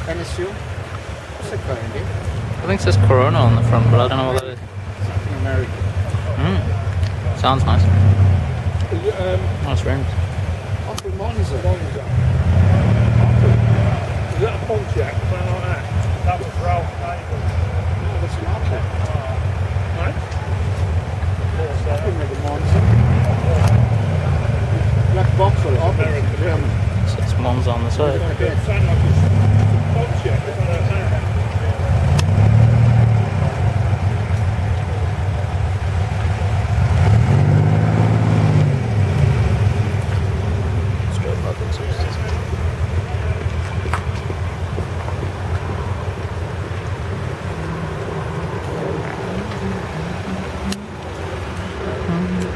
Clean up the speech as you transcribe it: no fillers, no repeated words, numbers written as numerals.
NSU? What's that car, Andy? I think it says Corona on the front, but I don't know what that is. Something American. Sounds nice. Is it, Nice rims. Opel Monza? Is that a Pontiac? Something like that? That was Ralph Nagle. No, that's an Opel. Right? Opel made a Monza. Black Vauxhall, Opel, German. So it's Monza on the side. It sounded like a Pontiac.